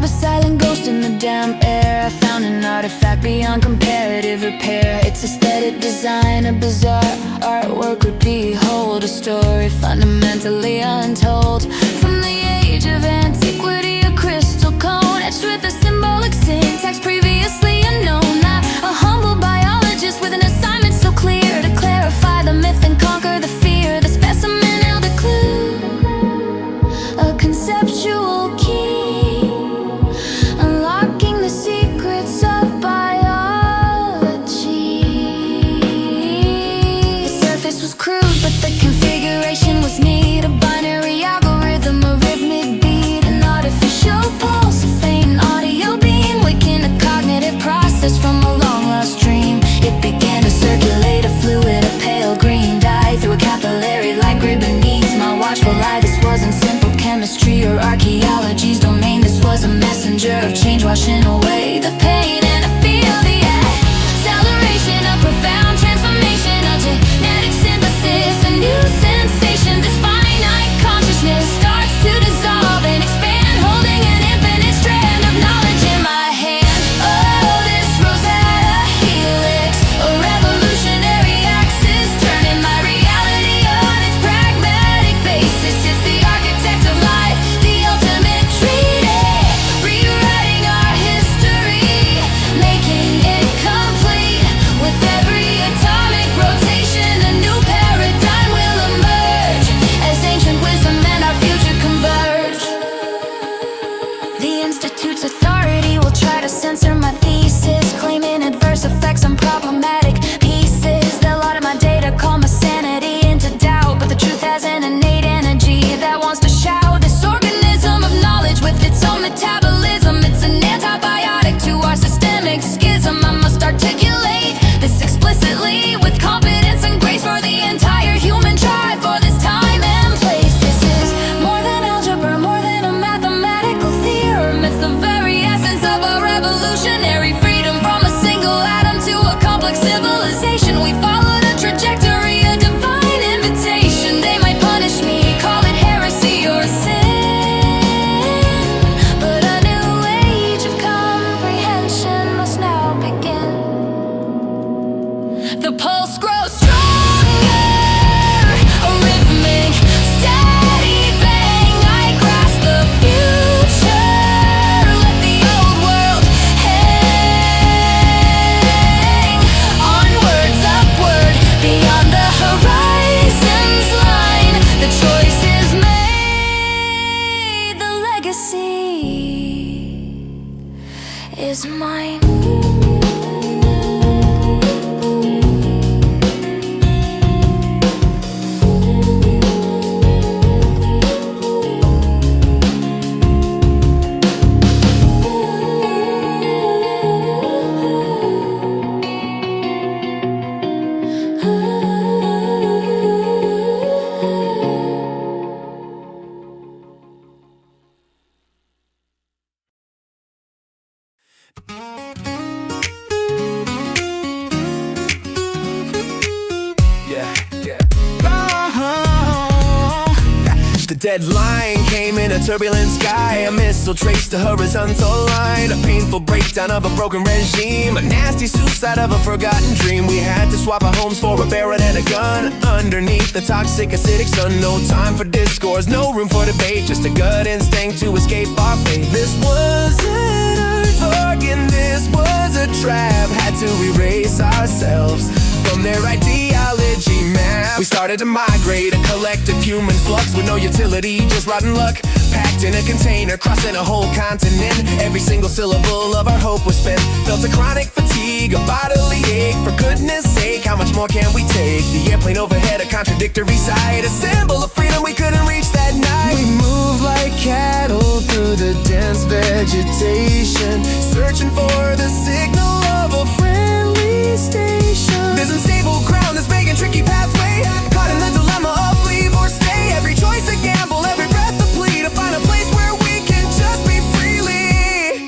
a silent ghost in the damp air. I found an artifact beyond comparative repair. Its aesthetic design, a bizarre artwork would behold a story fundamentally untold. From the age of antiquity, a crystal cone etched with a symbolic syntax previously unknown. Not a humble biologist with an assignment so clear to clarify the myth and conquer the fear. The specimen held a clue, a conceptual key, unlocking the secrets of biology. The surface was crude, but the configuration was neat. A binary algorithm, a rhythmic beat, an artificial pulse, a faint audio beam, waking a cognitive process from a long-lost dream. It began to circulate a fluid, a pale green dye through a capillary like grid beneath my watchful eye. This wasn't simple chemistry or archaeology's domain. This was a messenger of change, washing away the pain. And I feel the acceleration of profound transformation, of genetic synthesis, a new sensation. This finite consciousness starts to dissolve and expand, holding an infinite strand of knowledge in my hand. Oh, this Rosetta Helix, a revolutionary axis, turning my reality on its pragmatic basis. It's the architect of life, the ultimate treaty, rewriting our history, making it complete. With every atomic rotation, a new paradigm will emerge as ancient wisdom and our future converge. The Institute's authority will try to censor my thesis, claiming adverse effects on problematic pieces. They'll audit my data, call my sanity into doubt, but the truth has an innate energy that wants to shout. This organism of knowledge with its own metabolism, it's an antibiotic to our systemic schism. I must articulate this explicitly with confidence and grace for the entire human tribe, for this time and place. This is more than algebra, more than a mathematical theorem. It's the very essence of our revolutionary freedom, from a single atom to a complex civilization. We followed a trajectory, a divine invitation. They might punish me, call it heresy or sin, but a new age of comprehension must now begin. The pulse grows stronger, a rhythmic, steady bang. I grasp the future, let the old world hang. Onwards, upward, beyond the horizon's line. The choice is made, the legacy is mine. The deadline came in a turbulent sky. A missile traced a horizontal line. A painful breakdown of a broken regime. A nasty suicide of a forgotten dream. We had to swap our homes for a barrel and a gun. Underneath the toxic acidic sun. No time for discourse, no room for debate. Just a gut instinct to escape our fate. This wasn't a bargain, this was a trap. Had to erase ourselves from their ideology map. We started to migrate, a collective human flux with no utility, just rotten luck. Packed in a container, crossing a whole continent. Every single syllable of our hope was spent. Felt a chronic fatigue, a bodily ache. For goodness sake, how much more can we take? The airplane overhead, a contradictory sight. A symbol of freedom we couldn't reach that night. We moved like cattle through the dense vegetation, searching for the signal of a friendly station. There's unstable ground that's making tricky pathway. Caught in the dilemma of leave or stay. Every choice a gamble, every breath a plea to find a place where we can just be freely.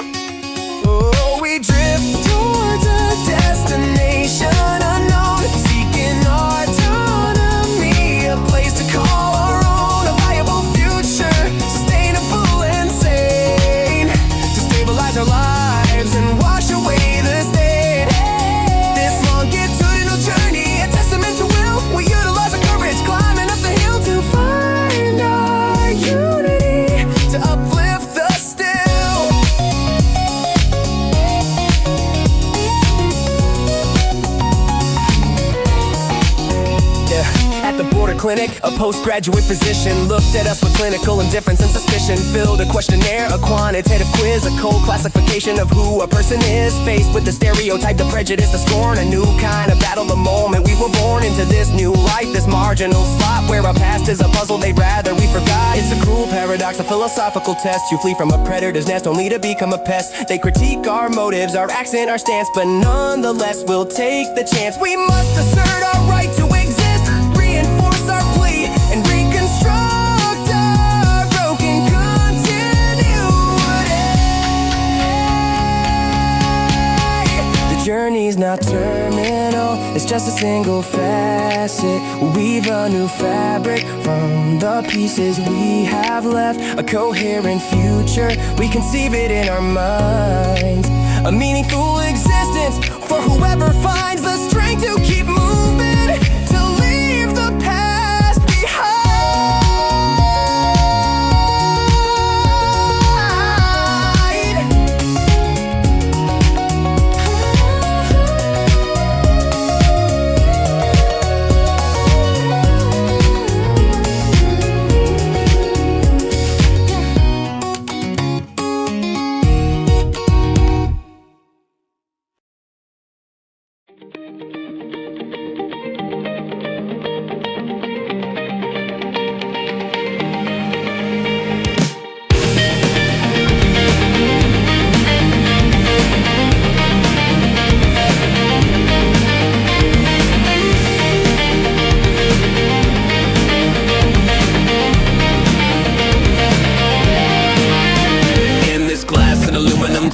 Oh, we drift towards a destination unknown, seeking autonomy, a place to call our own, a viable future, sustainable and sane. To clinic. A postgraduate physician looked at us with clinical indifference and suspicion. Filled a questionnaire, a quantitative quiz, a cold classification of who a person is. Faced with the stereotype, the prejudice, the scorn, a new kind of battle the moment we were born into this new life, this marginal slot where our past is a puzzle they'd rather we forgot. It's a cruel paradox, a philosophical test. You flee from a predator's nest only to become a pest. They critique our motives, our accent, our stance, but nonetheless we'll take the chance. We must assert our right to exist, reinforce our plea, and reconstruct our broken continuity. The journey's not terminal, it's just a single facet. We'll weave a new fabric from the pieces we have left. A coherent future, we conceive it in our minds. A meaningful existence for whoever finds the strength to keep moving, to leave the past behind.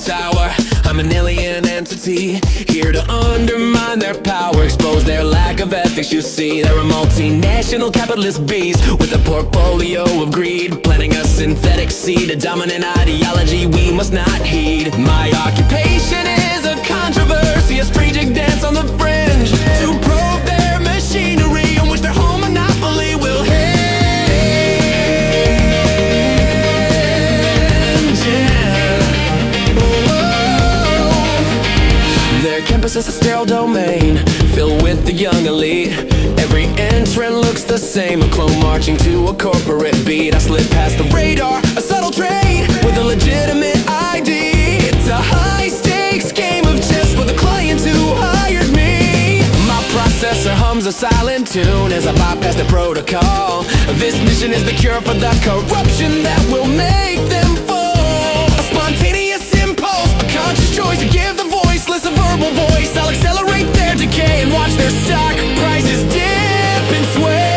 Tower, I'm an alien entity, here to undermine their power, expose their lack of ethics. You see, they're a multinational capitalist beast with a portfolio of greed, planting a synthetic seed, a dominant ideology we must not heed. My occupation is a controversy, a strategic dance on the fringe, to probe their machinery on which their whole monopoly will hinge. Campus is a sterile domain filled with the young elite. Every entrant looks the same, a clone marching to a corporate beat. I slip past the radar, a subtle trade with a legitimate ID. It's a high-stakes game of chess for the client who hired me. My processor hums a silent tune as I bypass the protocol. This mission is the cure for the corruption that will make them fall. A spontaneous impulse, a conscious choice to give the voiceless a verbal voice. I'll accelerate their decay and watch their stock prices dip and sway.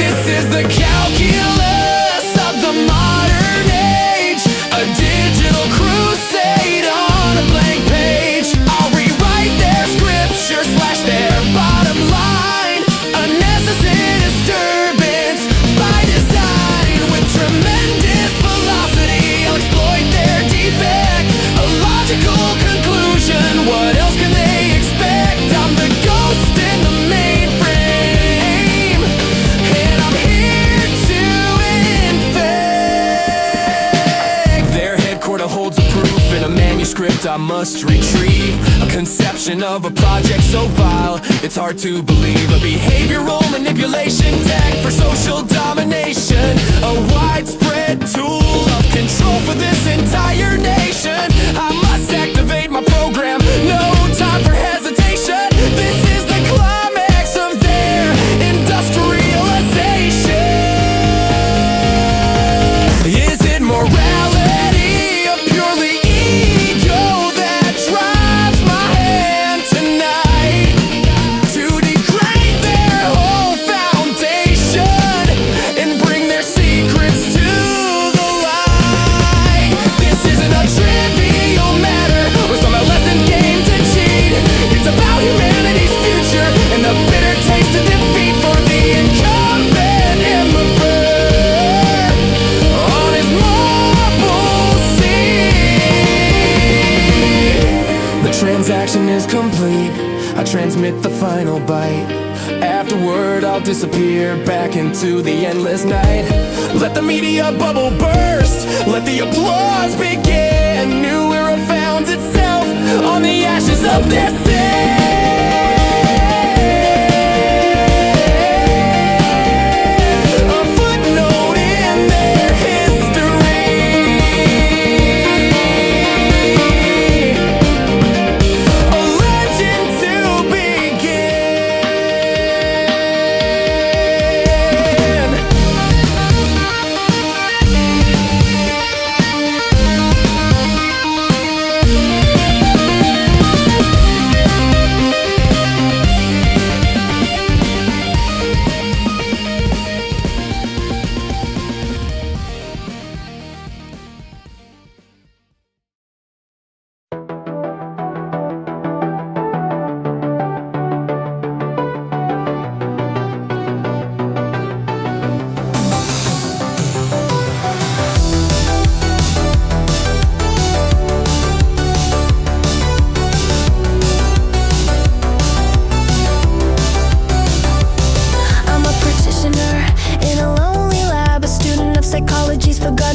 This is the calculus of the modern age, a digital crusade on a blank page. I'll rewrite their scripture, slash their bottom line, a necessary disturbance by design. With tremendous velocity, I'll exploit their defect, a logical conclusion. What else can they expect? I'm the ghost in the mainframe, and I'm here to infect. Their headquarters holds a proof in a manuscript I must retrieve, a conception of a project so vile it's hard to believe. A behavioral manipulation tech for social domination, a widespread tool of control for this entire nation. I must activate my program, no time for hesitation. This is the climax of their industrialization. Is it morality or purely ego that drives my hand tonight to degrade their whole foundation and bring their secrets to the light? This isn't a trivial matter or some lesson game to cheat. It's about humanity's future and the bitter taste of defeat for the incumbent emperor on his marble seat. The transaction is complete, I transmit the final bite. Afterward I'll disappear back into the endless night. Let the media bubble burst, let the applause begin. New era founds itself on the ashes of their sin.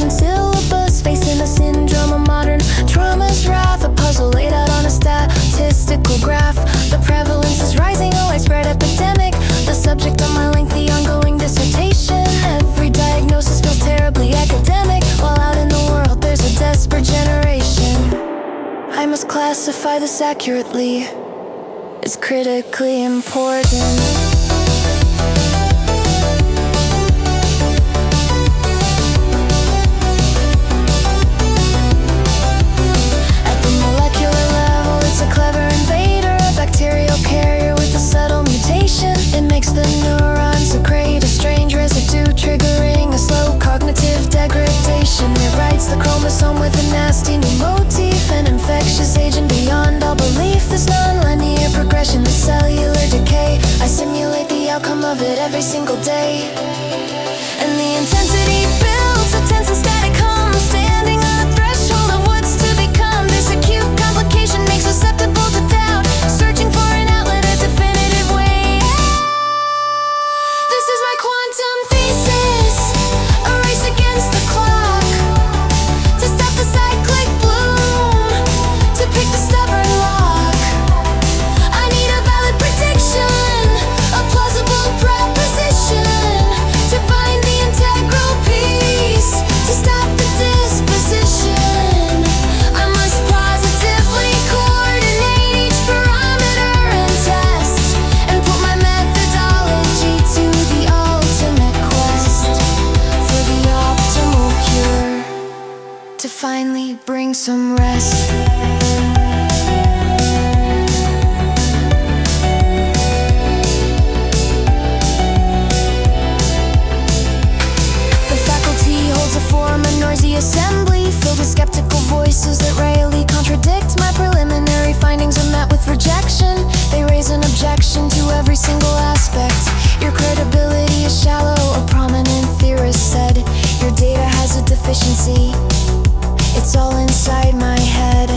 confusing syllabus, facing a syndrome of modern trauma's wrath. A puzzle laid out on a statistical graph. The prevalence is rising, a widespread epidemic. The subject of my lengthy ongoing dissertation. Every diagnosis feels terribly academic, while out in the world there's a desperate generation. I must classify this accurately. It's critically important. At the molecular level, it's a clever invader, a bacterial carrier with a subtle mutation. It makes the neurons secrete a strange residue, triggering a slow cognitive degradation. It writes the chromosome with a nasty new motif, an infectious agent beyond all belief. This non-linear progression, the cellular decay, I simulate the outcome of it every single day. And the intensity builds, a tense and static hum, standing on the threshold of what's to become. This acute complication makes susceptible to doubt, searching for an outlet, a definitive way out. This is my quantum thesis, a race against the clock, to stop the cyclic bloom, to pick the stubborn lock. I need a valid prediction, a plausible proposition, to find the integral piece, to stop the disposition. I must positively coordinate each parameter and test, and put my methodology to the ultimate quest for the optimal cure, to finally bring some rest. The faculty holds a forum, a noisy assembly, filled with skeptical voices that rarely contradict. My preliminary findings are met with rejection. They raise an objection to every single aspect. Your credibility is shallow, a prominent theorist said. Your data has a deficiency, it's all inside my head.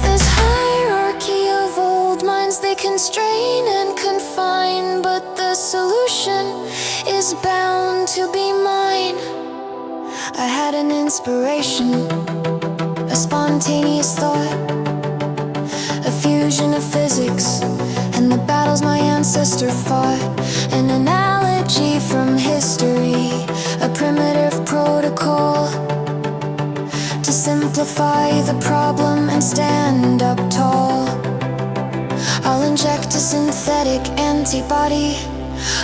This hierarchy of old minds, they constrain and confine, but the solution is bound to be mine. I had an inspiration, a spontaneous thought, a fusion of physics and the battles my ancestor fought. An analogy from history, a primitive protocol, to simplify the problem and stand up tall. I'll inject a synthetic antibody,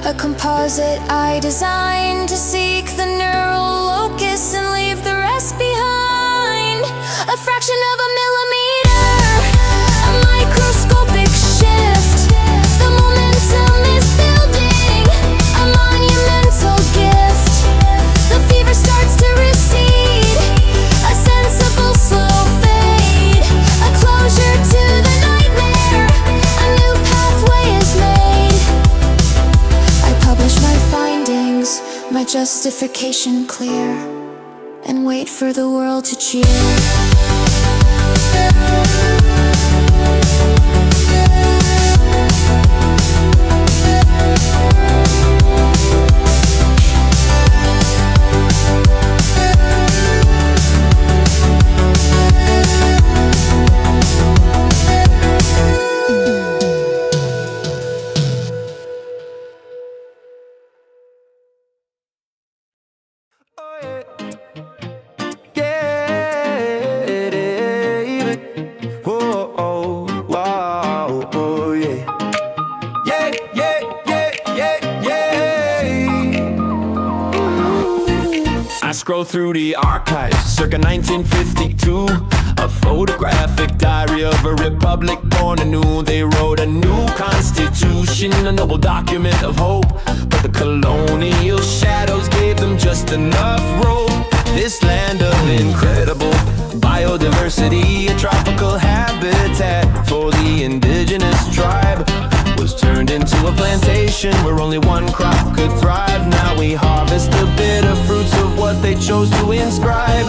a composite I designed to seek the neural locus and leave the rest behind. A fraction of a millimeter, a microscopic shift. The momentum is building, a monumental gift. The fever starts to recede, a sensible slow fade, a closure to the nightmare, a new pathway is made. I publish my findings, my justification clear, and wait for the world to cheer. Scroll through the archives, circa 1952. A photographic diary of a republic born anew. They wrote a new constitution, a noble document of hope. But the colonial shadows gave them just enough rope. This land of incredible biodiversity, a tropical habitat for the indigenous tribe, was turned into a plantation where only one crop could thrive. Now we harvest the bitter fruits of what they chose to inscribe.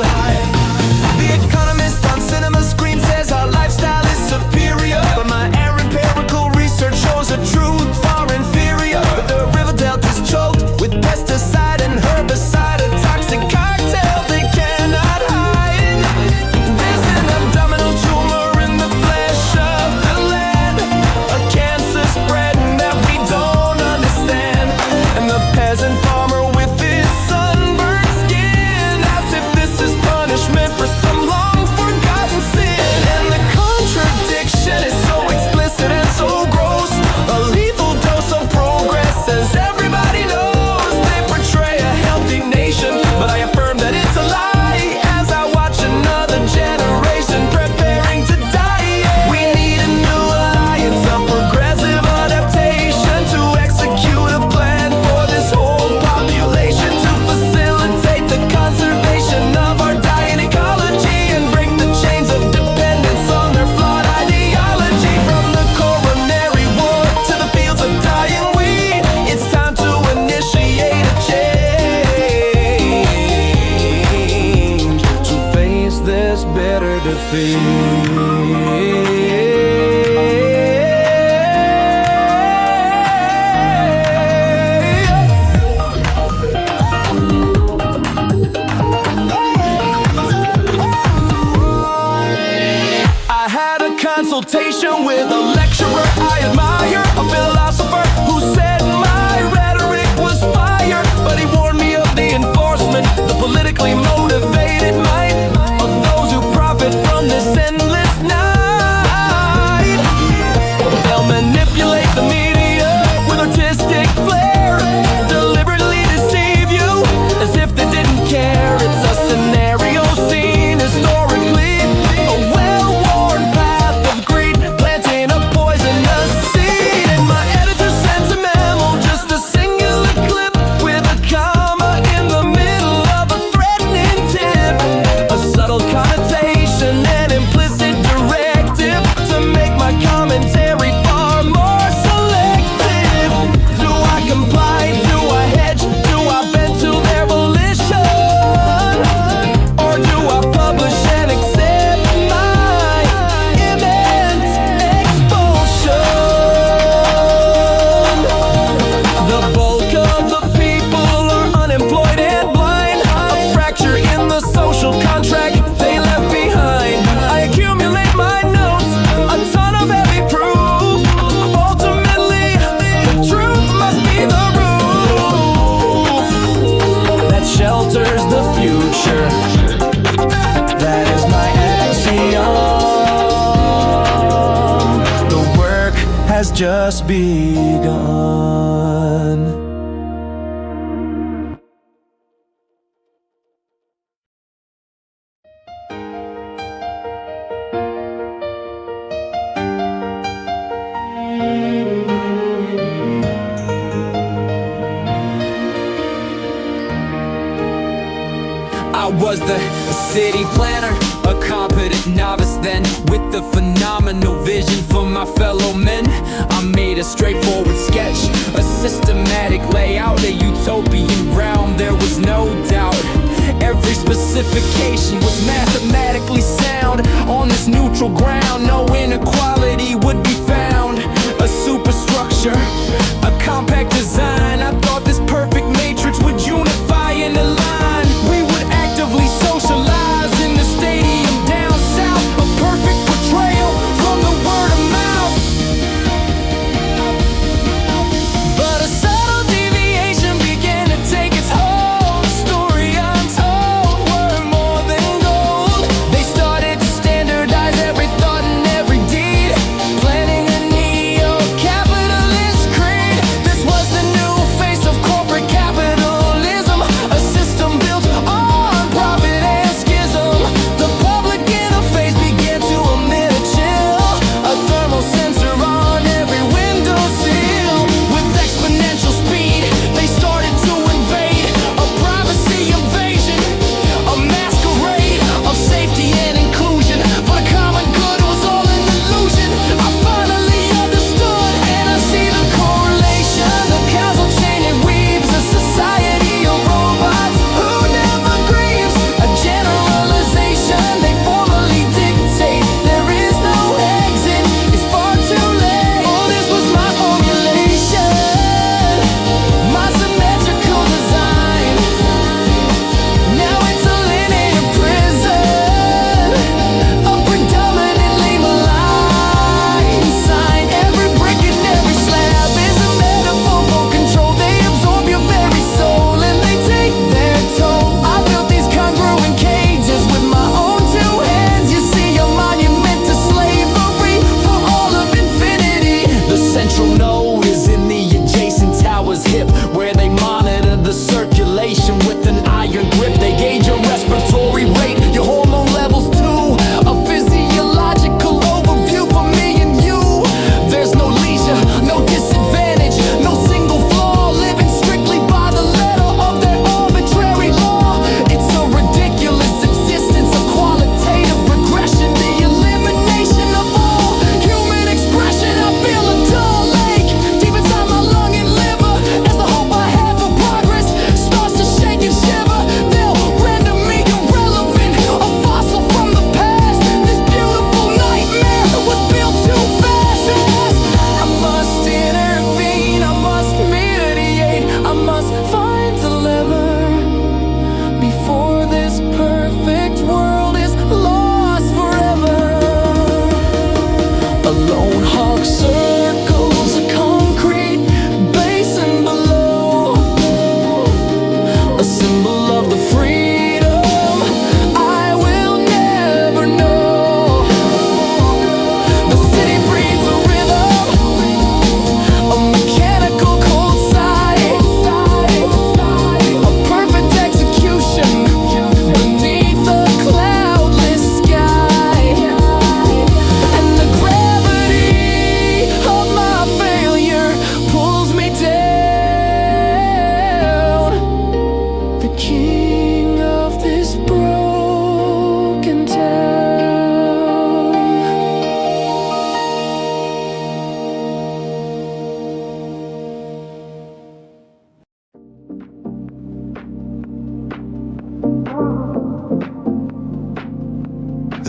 The economist on cinema screen says our lifestyle is superior, but my empirical research shows a truth far inferior. But the river delta's choked with pesticide and herbicide, a toxic Consultation with a lecturer I admire, a philosopher who said my rhetoric was fire, but he warned me of the enforcement, the politically motivated might of those who profit from this endless night. They'll manipulate the media with artistic flair, deliberately deceive you as if they didn't care. It's a scenario seen historically, a well-worn path of greed, planting a poisonous seed. And my editor sent a memo, just a singular clip with a comma in the middle of a threatening tip, a subtle connotation and implicit directive to make my commentary far more selective. Do I comply? Do I hedge? Do I bend to their volition? Or do I publish and accept my immense expulsion? The bulk of the people are unemployed and blind, a fracture in the social contract they left behind. I accumulate my notes, a ton of heavy proof. Ultimately, the truth must be the roof that shelters the future. That is my axiom. The work has just begun. I was the city planner, a competent novice then, with a phenomenal vision for my fellow men. I made a straightforward sketch, a systematic layout, a utopian realm, there was no doubt. Every specification was mathematically sound. On this neutral ground, no inequality would be found. A superstructure, a compact design. I thought this perfect matrix would unify and align. We would actively socialize in the stadium down south. A perfect portrayal from the word of mouth. But a subtle deviation began to take its hold. Story untold were more than gold. They started to standardize every thought and every deed.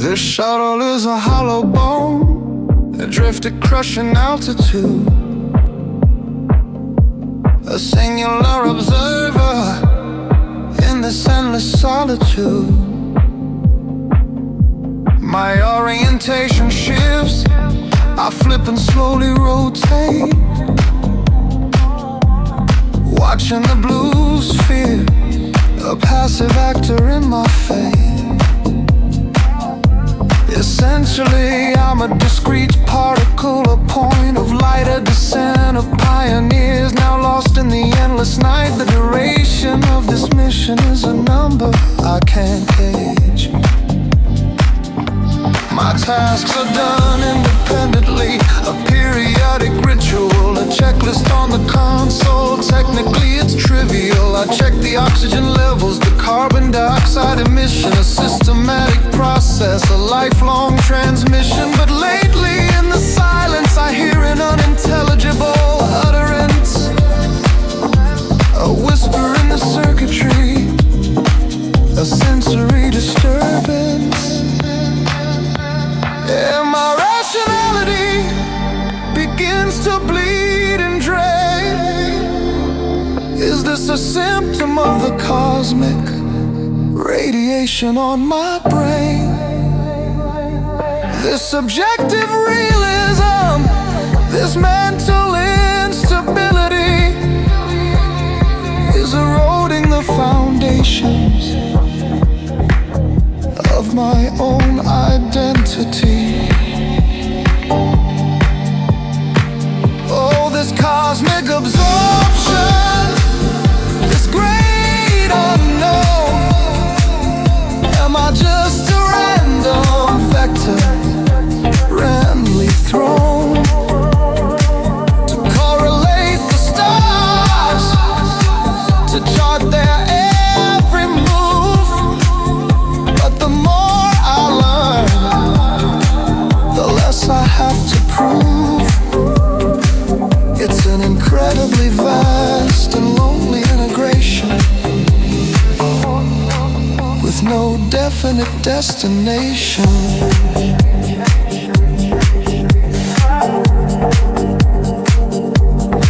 This shuttle is a hollow bone, adrift at crushing altitude, a singular observer in this endless solitude. My orientation shifts, I flip and slowly rotate, watching the blue sphere, a passive actor in my fate. Essentially, I'm a discrete particle, a point of light, a descent of pioneers, now lost in the endless night. The duration of this mission is a number I can't gauge. My tasks are done independently, a periodic ritual, a checklist on the console. Technically it's trivial, I check the oxygen levels, the carbon dioxide emission, a systematic process, a lifelong transmission. But lately in the silence I hear an unintelligible utterance, a whisper in the circuitry, a sensory disturbance. And my rationality begins to bleed and drain. Is this a symptom of the cosmic radiation on my brain? This subjective realism, this mental instability is eroding the foundations of my own identity. Oh, this cosmic absorption, this great unknown. Am I just a random vector, randomly thrown to correlate the stars, to chart their every move? But the more I learn, the less I have to prove. It's an incredibly vast and lonely integration with no definite destination.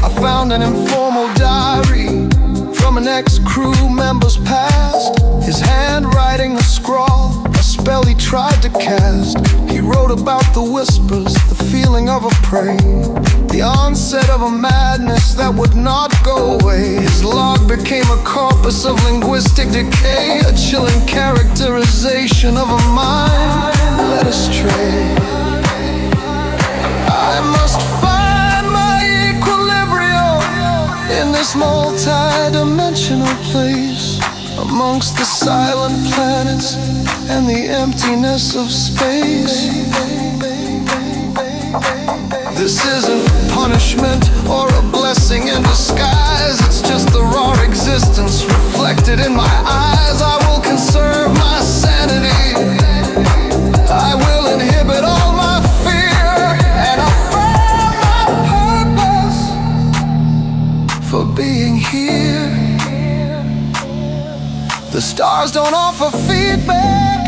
I found an informal diary from an ex-crew member's past, his handwriting a scrawl, a spell he tried to cast. He wrote about the whispers, the feeling of a prey, the onset of a madness that would not go away. His log became a corpus of linguistic decay, a chilling characterization of a mind led astray. I must find my equilibrium in this multi-dimensional place, amongst the silent planets and the emptiness of space. This isn't punishment or a blessing in disguise, it's just the raw existence reflected in my eyes. I will conserve my sanity, I will inhibit all my fear, and affirm my purpose for being here. The stars don't offer feedback,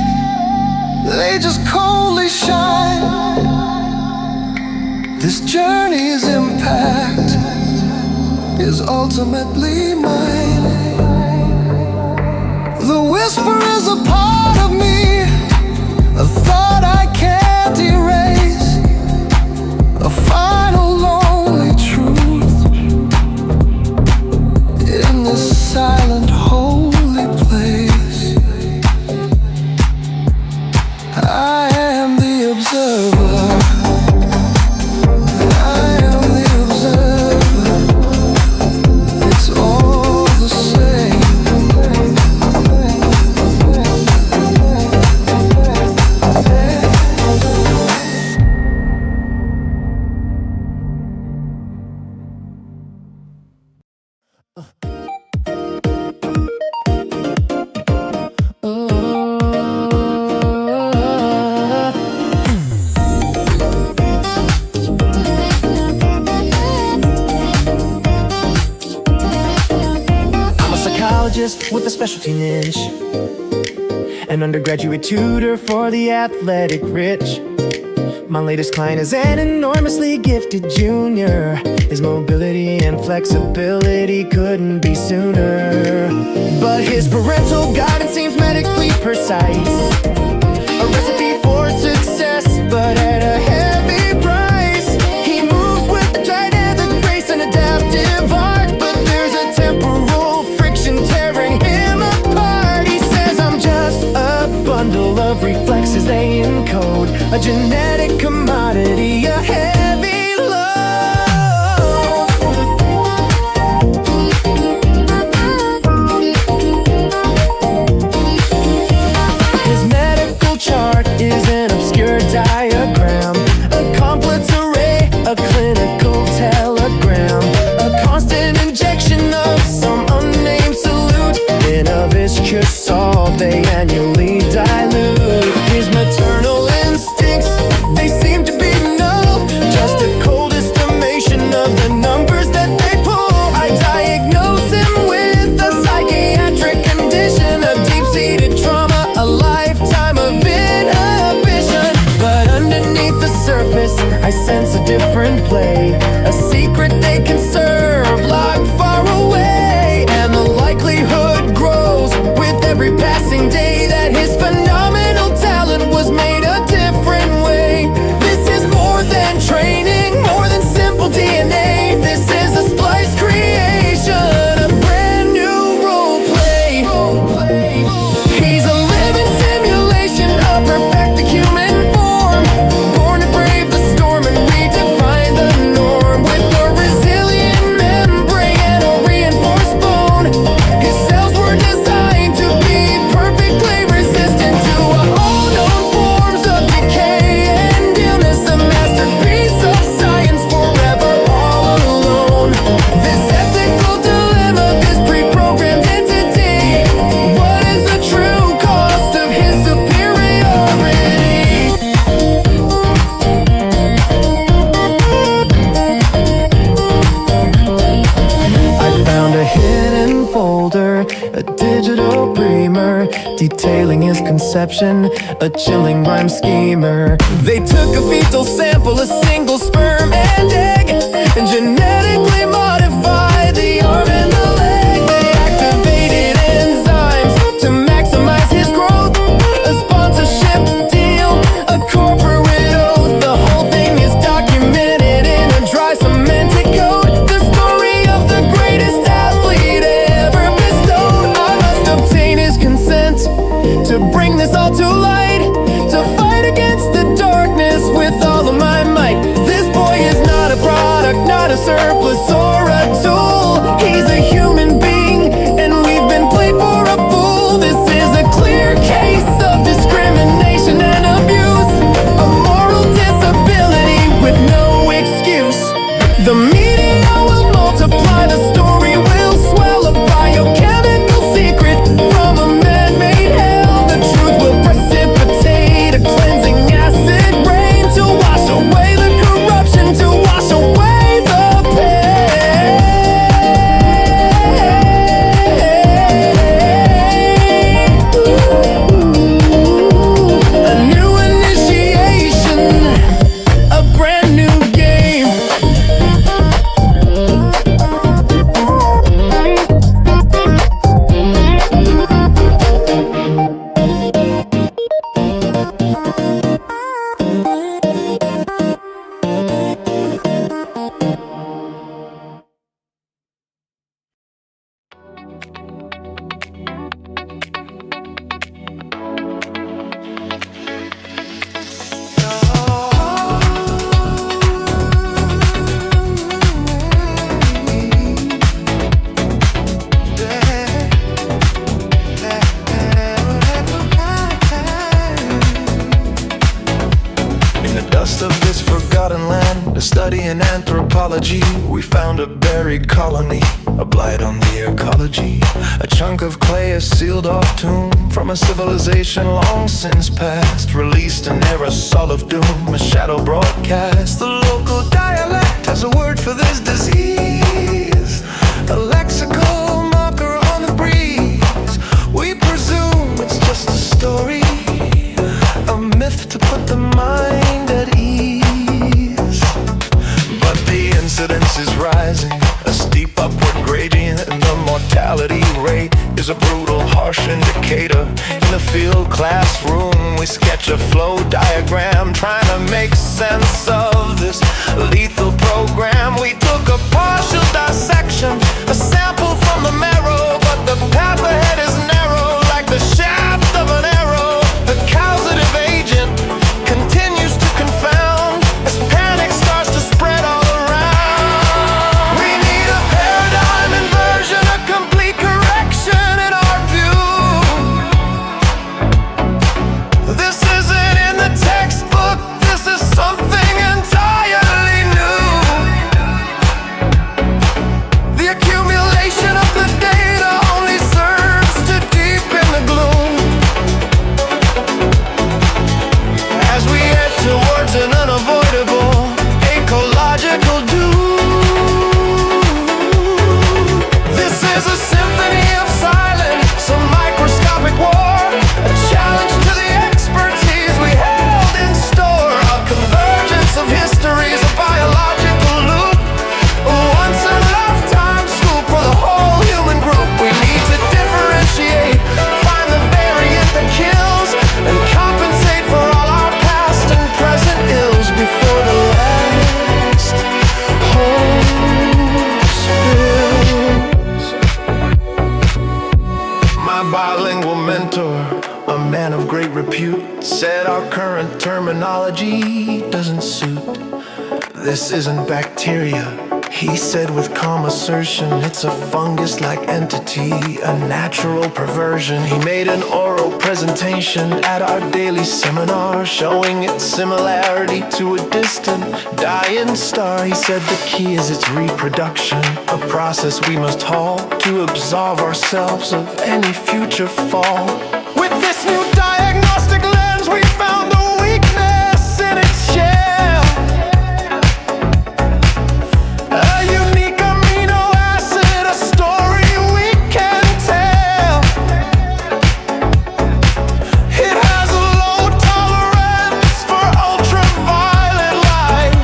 they just coldly shine. This journey's impact is ultimately mine. The whisper is a part of me, a thought I can't erase, a final lonely truth in this silent holy place. I am the observer. With a specialty niche, an undergraduate tutor for the athletic rich. My latest client is an enormously gifted junior. His mobility and flexibility couldn't be sooner. But his parental guidance seems medically precise. A recipe for success, but at a heavy price. He moves with the dynamic grace and adaptive art, but there's a temporal friction tearing him apart. He says I'm just a bundle of reflexes they encode, a genetic commodity, a heavy load. His medical chart is an obscure diagram, a complex array, a clinical telegram, a constant injection of some unnamed solute. In a viscous solve they annually dilute. His maternal instincts, they seem to be null, just a cold estimation of the numbers that they pull. I diagnose him with a psychiatric condition, a deep-seated trauma, a lifetime of inhibition. But underneath the surface, I sense a different play, a secret they conserve, locked far away. And the likelihood grows with every passing day that his phenomenal talent was made a different way. This is more than training, more than simple DNA. This is a spliced creation, a brand new role play. He's a living simulation of perfected human form, born to brave the storm and redefine the norm. With a resilient membrane and a reinforced bone, his cells were designed to be perfectly resistant to all known forms of decay and illness. A masterpiece of science, forever all alone. This ethical dilemma, this pre-programmed entity. What is the true cost of his superiority? I found a hidden folder, a digital breamer, detailing his conception, a chilling rhyme schemer. They took a fetal sample, a single sperm and egg, and genetically modified the arm and the leg. They activated enzymes to maximize his growth, a sponsorship deal, a corporate oath. The whole thing is documented in a dry cemented code, the story of the greatest athlete ever bestowed. I must obtain his consent to bring this all to light, to fight against the darkness with all of my might. This boy is not a product, not a surplus or a tool. He's a human being, and we've been played for a fool. This is a clear case of discrimination and abuse, a moral disability with no excuse. The media will multiply, the story will swell, a biochemical secret from a man-made hell. The truth will precipitate, a cleansing acid rain to wash away the corruption, to wash away the pain. A new initiation, a brand new game. studying anthropology, we found a buried colony, a blight on the ecology. A chunk of clay, a sealed off tomb from a civilization long since past, released an aerosol of doom, a shadow broadcast. The local dialect has a word for this disease, a lexical marker on the breeze. We presume it's just a story a field classroom. We sketch a flow diagram, trying to make sense of this lethal program. We took a partial dissection, a sample from the marrow, but the path ahead is narrow, like the shaft of an arrow. The causative agent continues to confound as panic starts to spread all around. We need a paradigm inversion, a complete correction in our view. This isn't in the textbook, this is something entirely new. The accumulation of the data only serves to deepen the gloom. As we head towards an unavoidable ecological doom. This is a symphony of silence, a microscopic war, a challenge to the expertise we held in store, a convergence of histories, a biological loop, a once-in-a-lifetime scoop for the whole human group. We need to differentiate, find the variant that kills, and compensate for all our past and present ills before the last hope spills. My bilingual mentor, a man of great repute, said our current terminology doesn't suit. This isn't bacteria, he said with calm assertion. It's a fungus-like entity, a natural perversion. He made an oral presentation at our daily seminar, showing its similarity to a distant dying star. He said the key is its reproduction, a process we must halt to absolve ourselves of any future fall. With this new diagnostic lens, we found the weakness in its shell. A unique amino acid, a story we can tell. It has a low tolerance for ultraviolet light.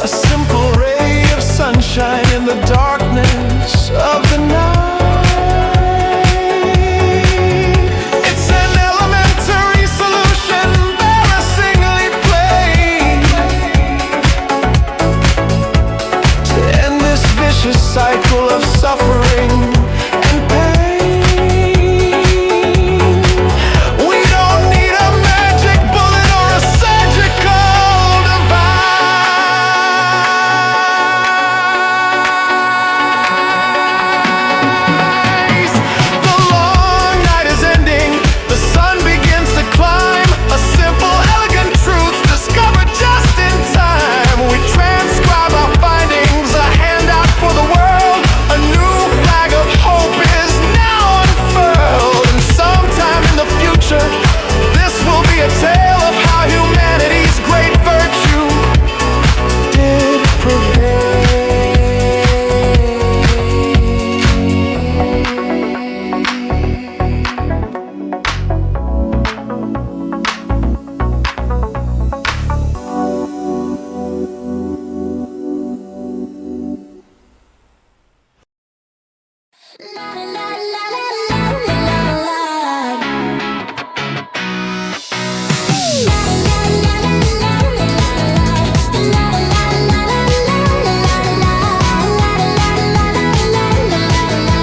A simple ray of sunshine in the darkness of the night. It's an elementary solution, embarrassingly plain, to end this vicious cycle of suffering and pain. We don't need a magic bullet or a surgical device. The long night is ending, the sun begins to climb. A simple, elegant truth discovered just in time. We transcribe our findings, a handout for the world. A new flag of hope is now unfurled. And sometime in the future, this will be a tale of how humanity's great virtue did prevail. La la la la la la la la. La la la la la la la. La la la la la la la. La la la la.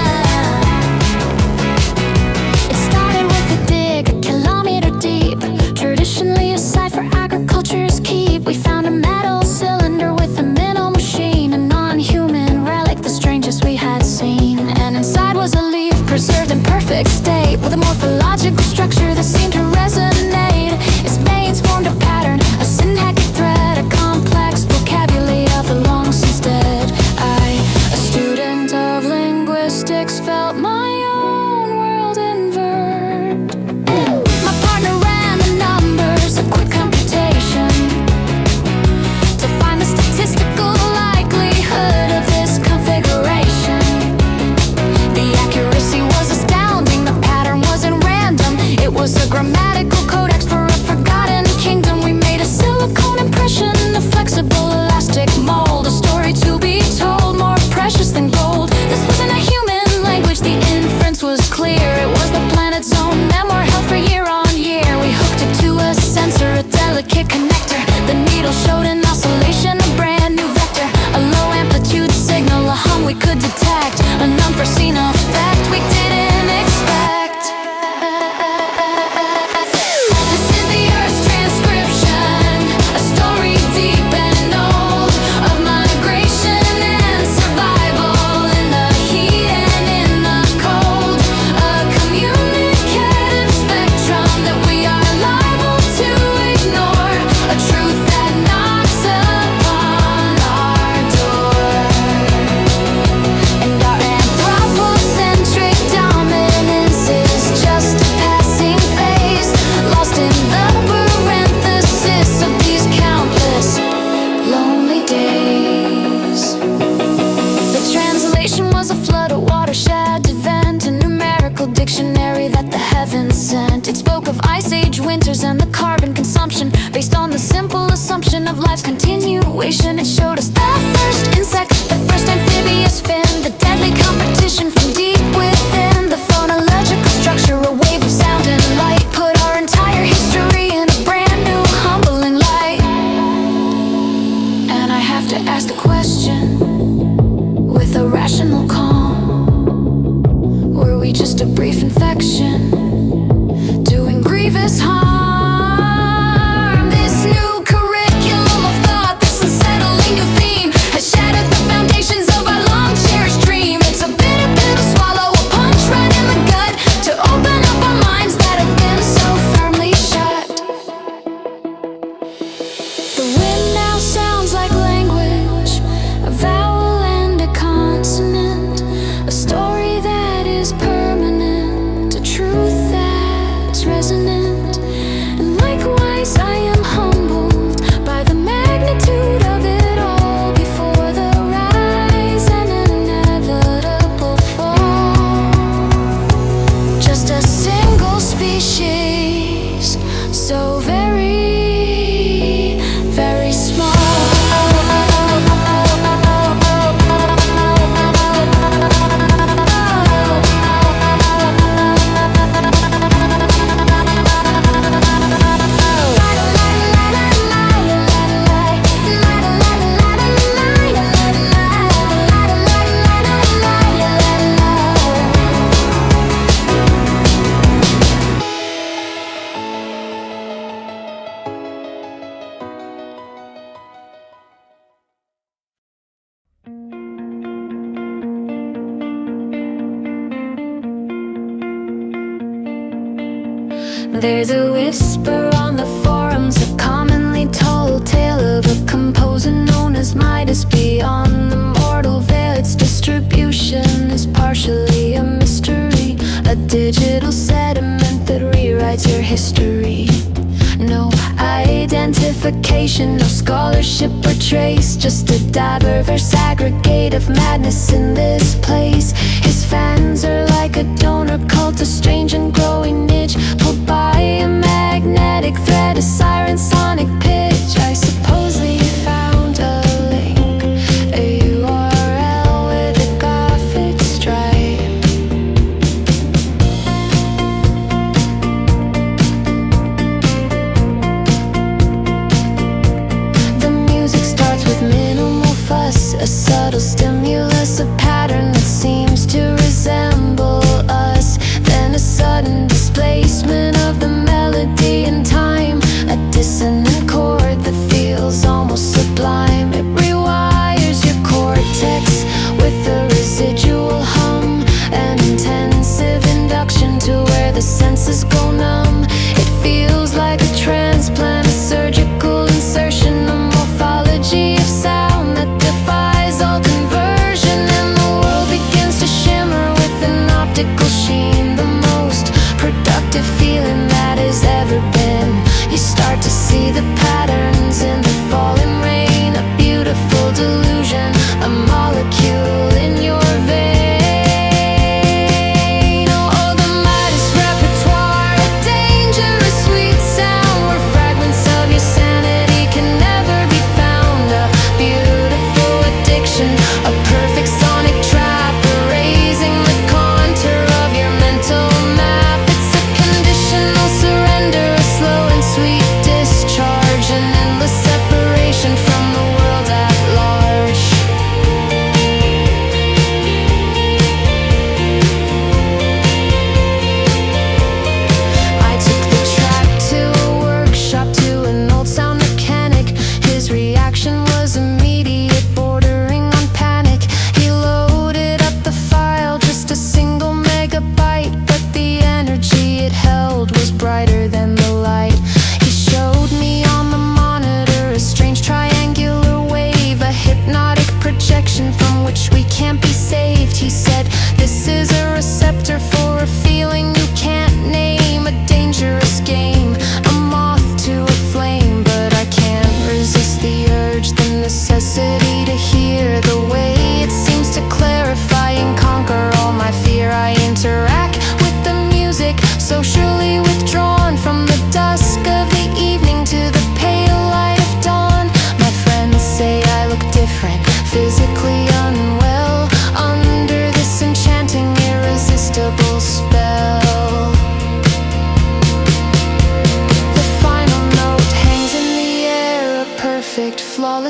It started with a dig, a kilometer deep. Traditionally, a site for agriculture's keep. We found a metal cylinder with a minnow machine, a non-human relic, the strangest we had seen. And inside was a leaf preserved in perfect state, with a morphological structure that seemed to resonate. Its veins formed a pattern, a syntactic thread, a complex vocabulary of the long since dead. I, a student of linguistics, felt my own world invert. My partner ran the numbers, a quick computation, to find the statistical likelihood of this configuration. The accuracy was astounding, the pattern wasn't random, it was a was clear. It was the planet's own memoir held for year on year. We hooked it to a sensor, a delicate connector. The needle showed an oscillation, a brand new vector. A low amplitude signal, a hum we could detect. An unforeseen effect we didn't expect. This is the Earth's transcription, a story deep and old of migration and survival in the heat and in the cold. A communicative spectrum that we are liable to ignore. A truth that knocks upon our door. And our anthropocentric dominance is just a passing phase, lost in the parenthesis of these countless lonely days. The translation was a flood, a watershed event, a numerical dictionary that the heavens sent. It spoke of ice age winters and the carbon consumption based on the simple assumption of life's continuation. It showed us the first insect, the first amphibious fin, the deadly competition from deep within. The phonological structure, a wave of sound and light, put our entire history in a brand new humbling light. And I have to ask the question with a rational calm. Were we just a brief infection doing grievous harm? This new curriculum of thought, this unsettling new theme, has shattered the foundations of our long cherished dream. It's a bitter pill to swallow, a punch right in the gut, to open up our minds that have been so firmly shut. The wind now sounds like language, a vowel and a consonant, a story that is permanent, a truth that's resonant. And likewise I am humbled by the magnitude of it all, before the rise and inevitable fall. Just a single species, so very, very small. There's a whisper on the forums, a commonly told tale of a composer known as Midas beyond the mortal veil. Its distribution is partially a mystery, a digital sediment that rewrites your history. No identification, no scholarship or trace, just a diverse aggregate of madness in this place. His fans are like a donor cult, a strange and growing niche, pulled by a magnetic thread, a siren sonic pitch. I suppose they found a link, a URL with a Gothic stripe. The music starts with minimal fuss, a subtle stimulus, a pattern that seems to resemble us. Then a sudden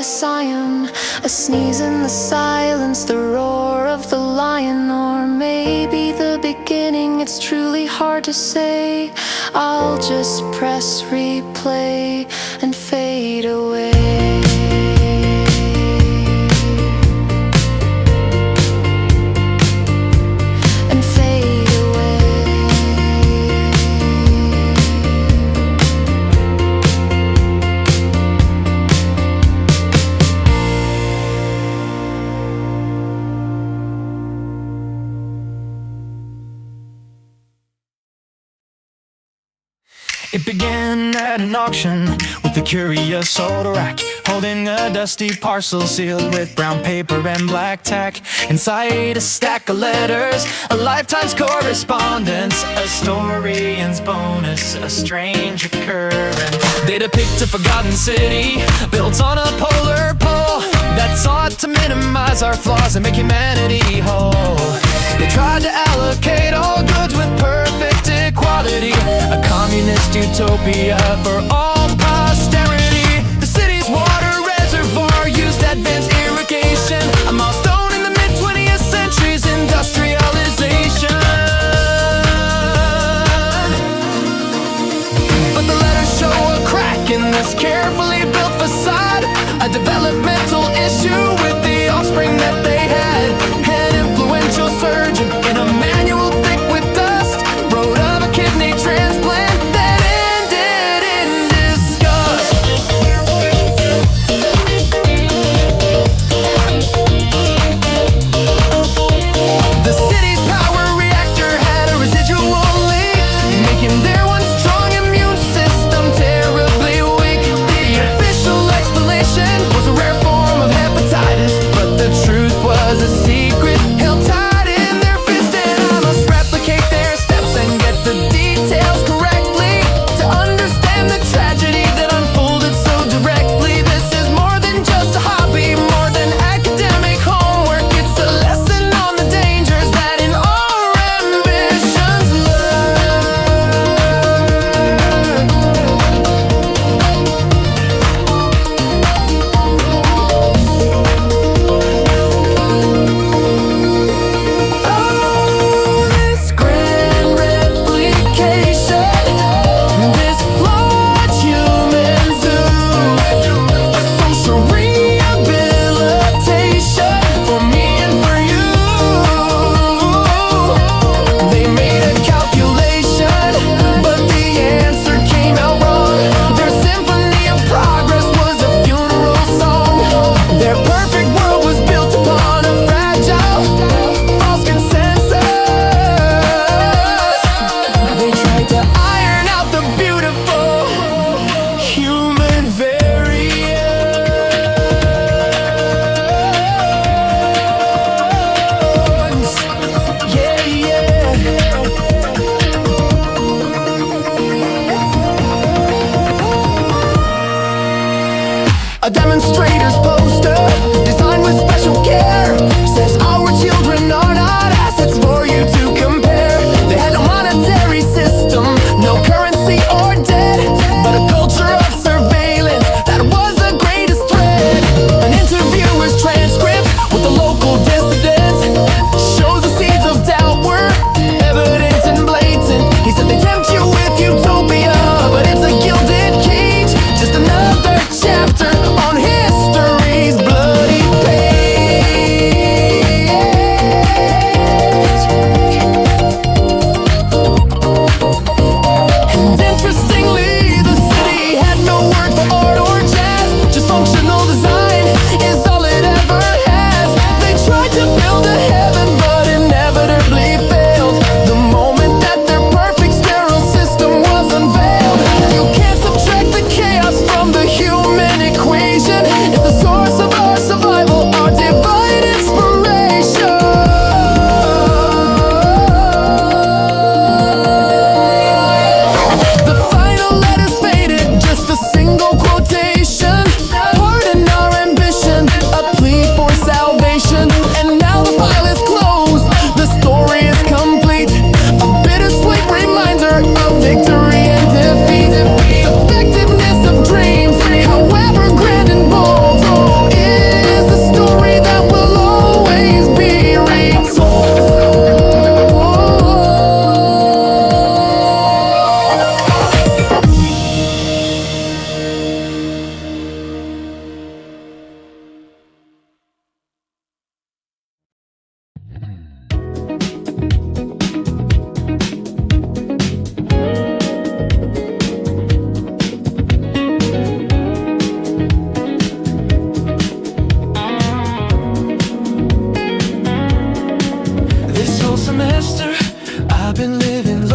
yes I am. A sneeze in the silence, the roar of the lion, or maybe the beginning, it's truly hard to say. I'll just press replay and fade away. It began at an auction with a curious old rack, holding a dusty parcel sealed with brown paper and black tack. Inside a stack of letters, a lifetime's correspondence, a historian's bonus, a strange occurrence. They depict a forgotten city built on a polar pole that sought to minimize our flaws and make humanity whole. They tried to allocate all goods with perfect equality, a communist utopia for all posterity. The city's water reservoir used advanced irrigation, a milestone in the mid-20th century's industrialization. But the letters show a crack in this carefully built facade, a developmental issue with the offspring that they had. An influential surgeon in a manual thick with dust wrote of a kidney transplant that ended in disgust. The city's power reactor had a residual leak, making their once strong immune system terribly weak. The official explanation was a rare form of hepatitis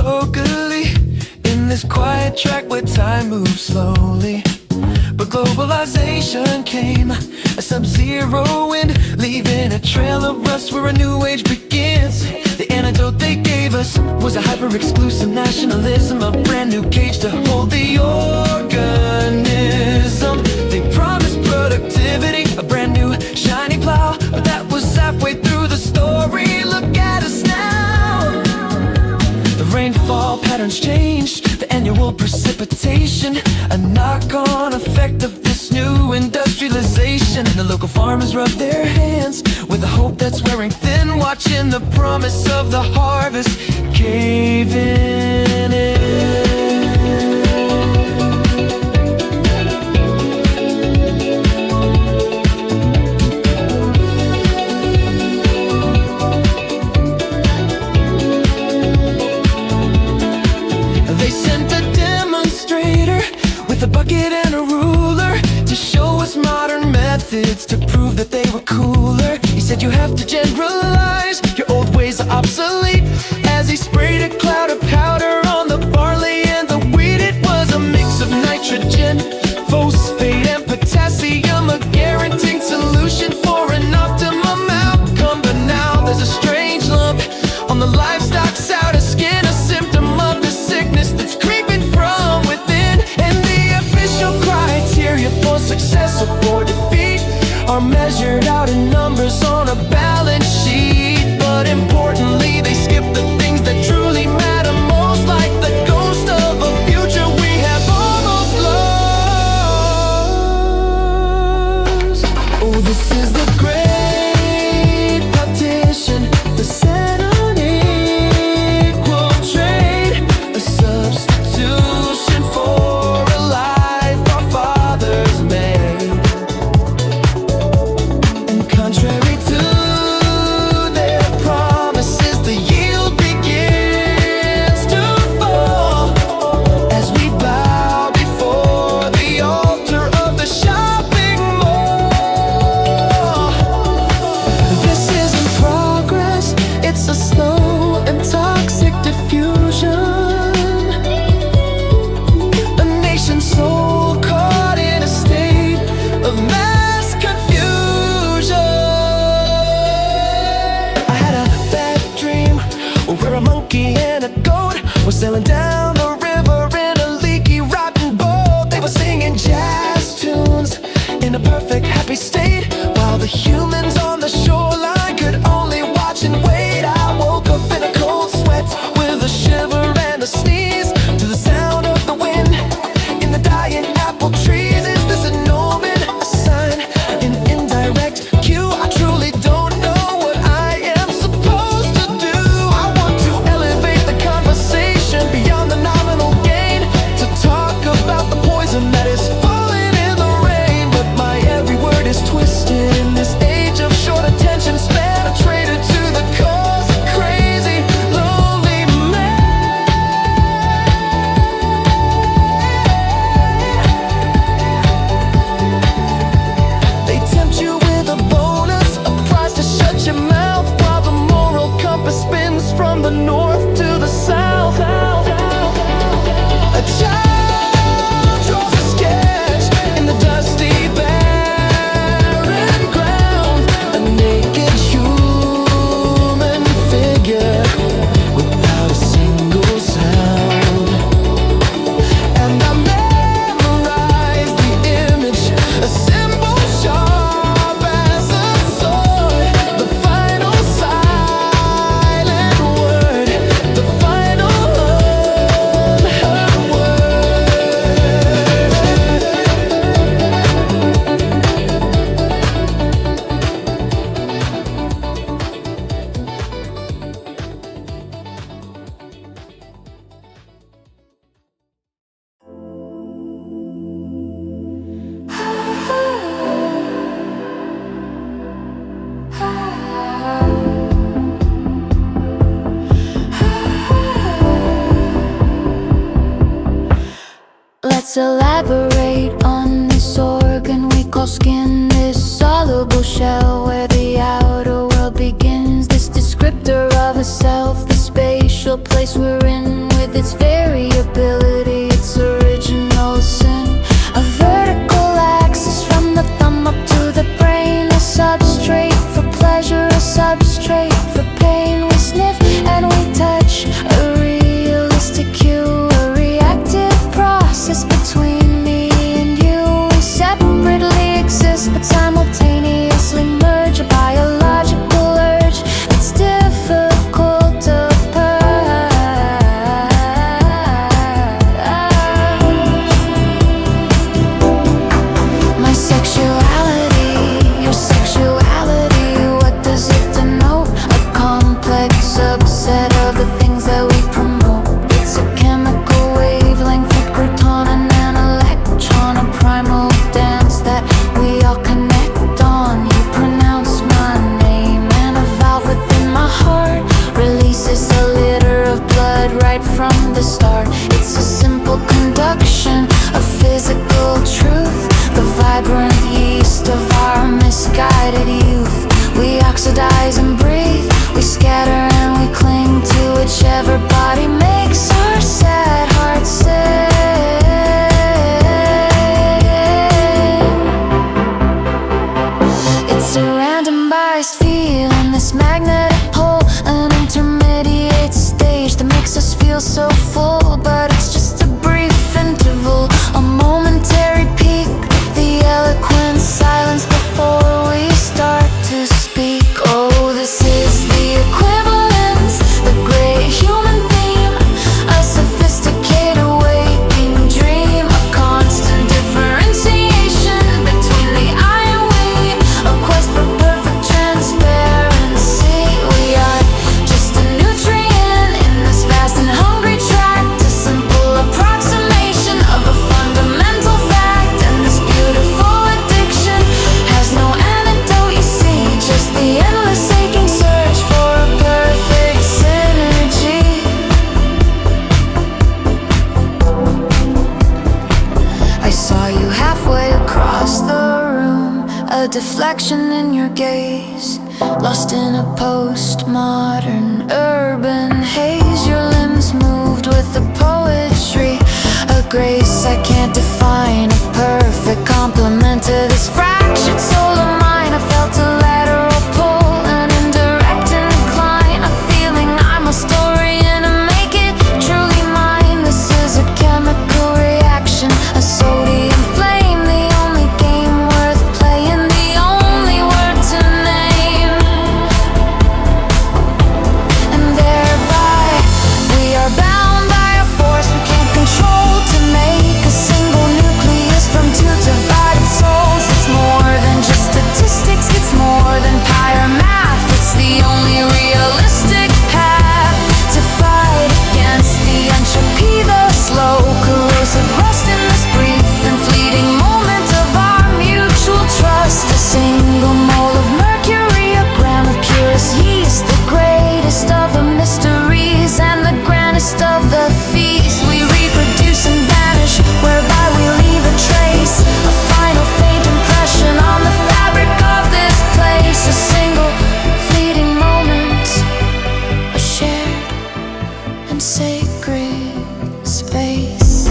locally in this quiet track where time moves slowly. But globalization came, a sub-zero wind, leaving a trail of rust where a new age begins. The antidote they gave us was a hyper-exclusive nationalism, a brand new cage to hold the organism. They promised productivity, a brand new shiny plow, but that was halfway through the story. Look at us now. The rainfall patterns changed, the annual precipitation, a knock-on effect of this new industrialization. And the local farmers rub their hands with a hope that's wearing thin, watching the promise of the harvest caving in. They sent a demonstrator with a bucket and a ruler to show us modern methods to prove that they were cooler. He said you have to generalize, your old ways are obsolete. As he sprayed a cloud of powder on the barley and the wheat, it was a mix of nitrogen, phosphate and potassium, a guaranteed solution for an optimum outcome. But now there's a strange lump on the livestock's outer skin, a symptom of the sickness that's creeping from within. And the official criteria for success or for defeat are measured out in numbers on a balance sheet. But importantly, they skip the things that truly matter most, like the ghost of a future we have almost lost. Oh, this is the great partition, the set on equal trade, a substitution for a life our fathers made. And contrary to their promises, the yield begins to fall as we bow before the altar of the shopping mall. This isn't progress, it's a slow and toxic diffusion. A nation's soul caught in a state of mass confusion. I had a bad dream where a monkey and a goat were sailing down the river in a leaky, rotten boat. They were singing jazz tunes in a perfect, happy state, while the humans on the shoreline could only watch and wait. I woke up in a cold sweat with a shiver and a sneeze to the sound of the wind in the dying apple trees. Is this an omen, a sign, an indirect cue? I truly don't know what I am supposed to do. I want to elevate the conversation beyond the nominal gain, to talk about the poison that is falling in the rain. But my every word is twisted in this age of short attention span, a traitor to the cause, a crazy, lonely man. They tempt you with a bonus, a prize to shut your mouth, while the moral compass spins from the north to the south. A child draws a sketch in the dusty, barren ground, a naked human figure without a single sound. And I memorize the image, a symbol sharp as a sword, the final silent word, the final unheard word. Let's elaborate on this organ we call skin, this soluble shell where the outer world begins, this descriptor of a self, the spatial place we're in. its variability, its original sin. A vertical axis from the thumb up to the brain. A substrate for pleasure, a substrate for pain. We sniff and we touch, a realistic cue, a reactive process between me and you. We separately exist but simultaneously merge, a biological urge that's difficult to purge. My sexuality, your sexuality, what does it denote? A complex subset of the things that we promote. It's a chemical wavelength, a proton and an electron, a primal dance that we all connect on. You pronounce my name and a valve within my heart releases a liter of blood right from the start. It's a simple conduction of physical truth, the vibrant yeast of our misguided youth. We oxidize and breathe, we scatter and we cling to whichever body makes our sad hearts sing. It's a random biased feeling, this magnetic pole, an intermediate stage that makes us feel so full. But it's just a brief interval, a momentary peak, the eloquent silence before we start to speak. Oh, this is the equivalence, the great human theme, a sophisticated waking dream, a constant differentiation between the I and we, a quest for perfect transparency. We are just a nutrient in this vast and hungry tract, a simple approximation of a fundamental fact. And this beautiful addiction has no antidote, you see, just the endless aching search for a perfect synergy. I saw you halfway across the room, a deflection in your gaze, lost in a postmodern urban haze. Your limbs moved with the poetry, a grace I can't define, a perfect complement to this fractured soul of mine. I felt a lateral pull, an indirect incline, a feeling I'm a story and to make it truly mine. This is a chemical reaction, a sodium flame, the only game worth playing, the only word to name. And thereby we are bound by a force we can't control to make a single nucleus from two divided souls. It's more than just statistics, it's more than pure math. It's the only realistic path to fight against the entropy, the slow corrosive rust in this brief and fleeting moment of our mutual trust. A single mole of mercury, a gram of purest yeast, the greatest of the mysteries and the grandest of the feast. We reproduce and vanish, whereby we leave a trace, a final faint impression on the fabric of this place. A single fleeting moment, a shared and sacred space.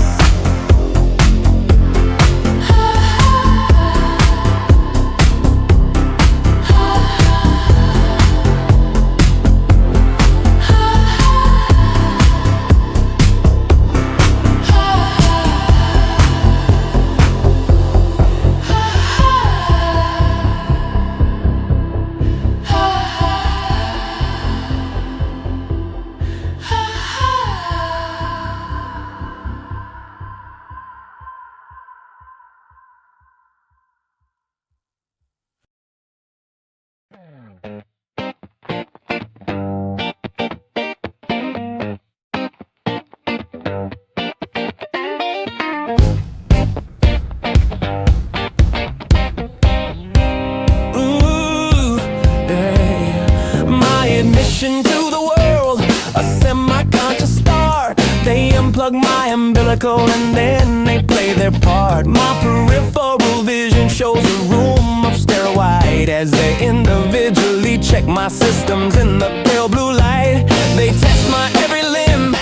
unplug my umbilical and then they play their part. My peripheral vision shows a room of sterile white as they individually check my systems in the pale blue light. They test my every limb,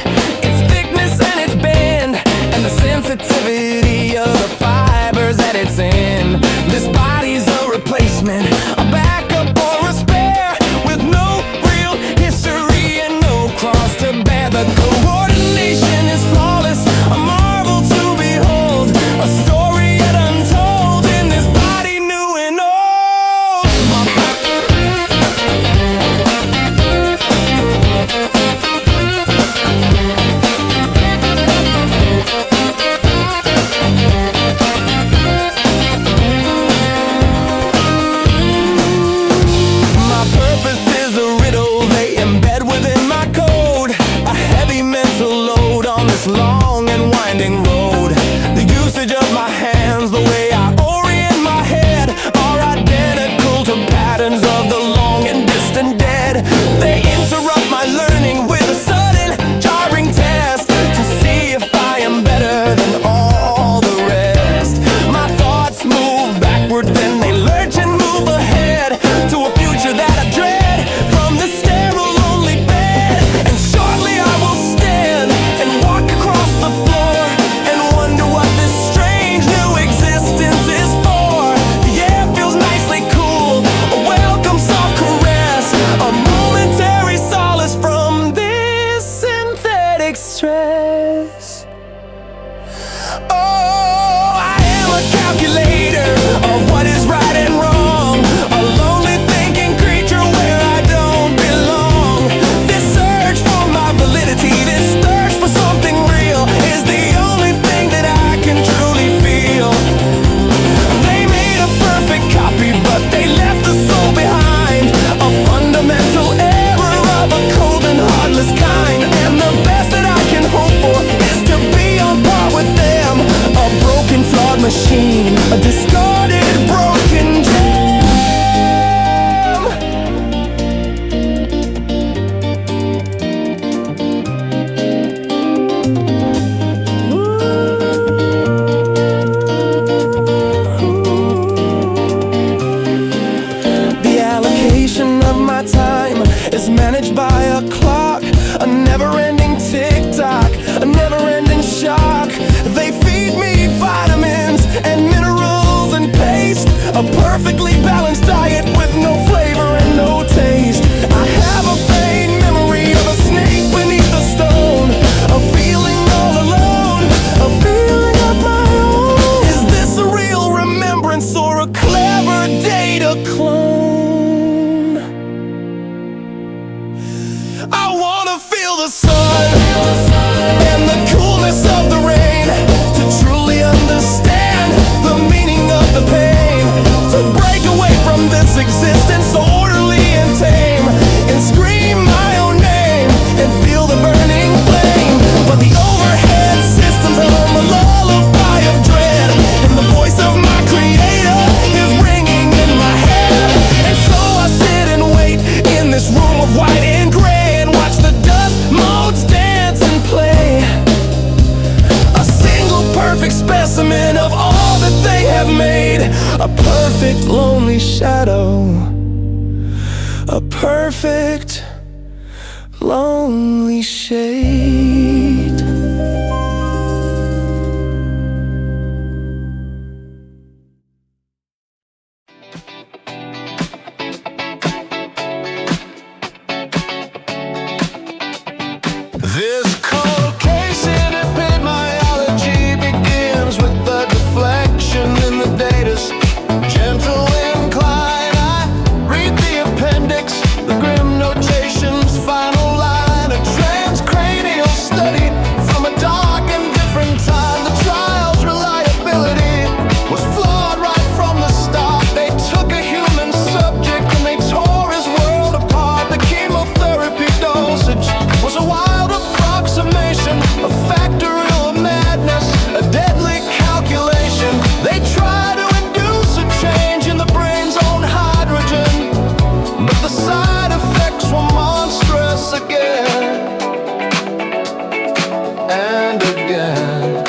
its thickness winding road. The usage of my hands, the way I orient my head, are identical to patterns of the long and distant dead. They interrupt my learning with a sudden jarring test to see if I am better than all the rest. My thoughts move backward, then they lurch and move ahead to a future that I dread from this sterile lonely bed. And shortly I will stand and walk across the floor and wonder what this strange new existence is for. The air feels nicely cool, a welcome soft caress, a momentary solace from this synthetic stress. Oh, I am a calculator of what is right and wrong, a lonely thinking creature where I don't belong. This search for my validity, this thirst for something real, is the only thing that I can truly feel. They made a perfect copy, but they left the soul behind, a fundamental error of a cold and heartless kind. And the best that I can hope for is to be on par with them, a broken, flawed machine, a discarded, broken gem. The allocation of my time is managed by a clock, a never-ending tick-tock, a never-ending shock. They feed me vitamins and minerals and paste, a perfectly balanced diet with no flavor and no taste. I have a vain memory of a snake beneath a stone, a feeling all alone, a feeling of my own. Is this a real remembrance or a clever data clone? I wanna feel the sun and the coolness of the rain, to truly understand the meaning of the pain, to break away from this existence so orderly and tame, and scream my own name and feel the burning flame. But the overhead systems hum a lullaby of dread, and the voice of my creator is ringing in my head. And so I sit and wait in this room of white and gray and watch the dust motes dance and play, a single perfect specimen of all that they have made, a perfect lonely shadow, a perfect lonely shade. This cold case in epidemiology begins with the deflection in the data's gentle incline. I read the appendix, the grim notations, final line, a transcranial study from a dark and different time. The trial's reliability was flawed right from the start. They took a human subject and they tore his world apart. The chemotherapy dosage was a wild approximation, a factorial of madness, a deadly calculation. They try to induce a change in the brain's own hydrogen, but the side effects were monstrous again and again.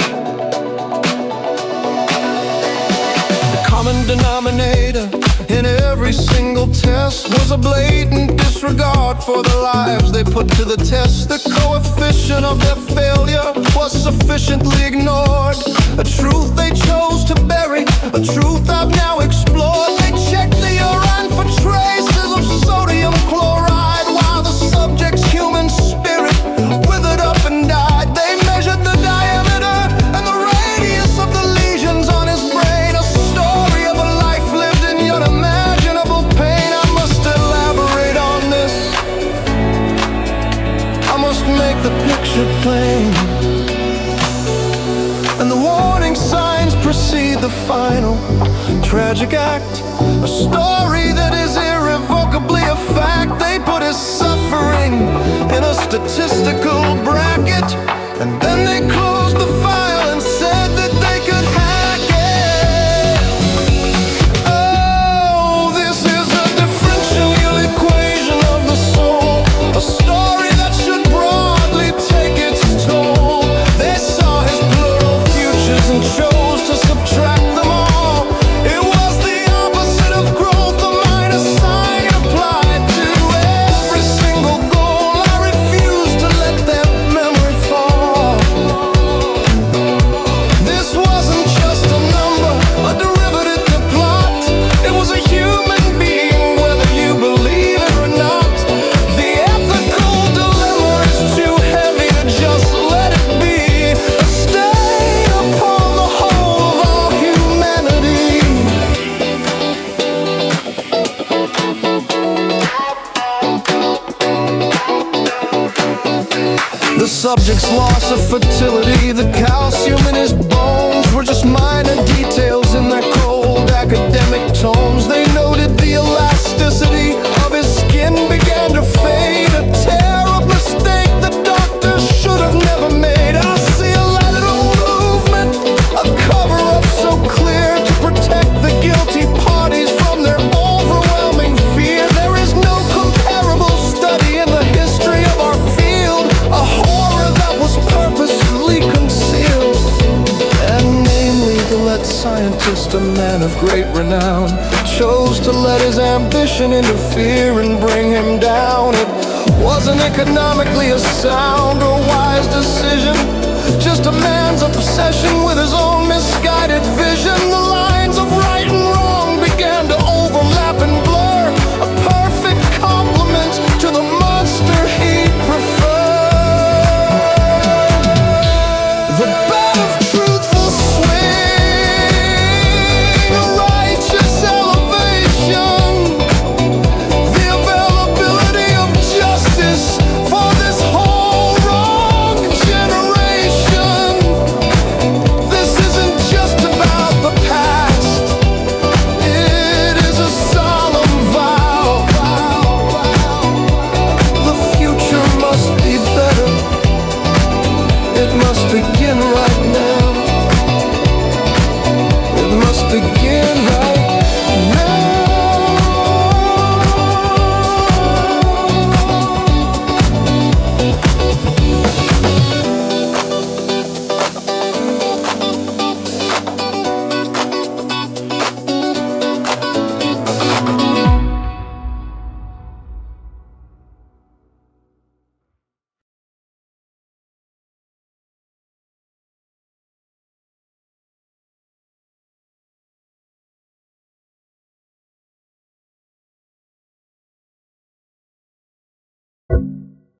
The common denominator in every single test was a blatant disregard for the lives they put to the test. The coefficient of their failure was sufficiently ignored, a truth they chose to bury, a truth I've now explored. They checked the urine for traces of sodium chloride, while the subject's human spirit withered up and died. They measured the diameter and the radius of the lesions on his brain, a story of a life lived in unimaginable pain. I must elaborate on this, I must make the picture plain, and the warning signs precede the final tragic act, a story that is irrevocably a fact. They put his suffering in a statistical bracket, and then they closed the file subject's loss of fertility. The calcium in his bones were just minor details in their cold academic tomes. They noted the elasticity of his skin began to fade, a tear of mistake the doctor should have never made. I see a lateral movement, a cover-up so clear to protect the guilty parties from their overwhelming fear. There is no comparable study in the history of our field, a horror that was purposely concealed. And namely, the lead scientist, a man of great renown, chose to let his ambition interfere and bring him down. It wasn't economically a sound or wise decision, just a man's obsession with his own misguided vision. The lines of right and wrong began to overlap and blur, a perfect complement to the monster he preferred. The bat of truth will swing, a righteous elevation, the availability of justice for this whole wrong generation. This isn't just about the past, it is a solemn vow. The future must be better, it must begin right now. It must begin right now.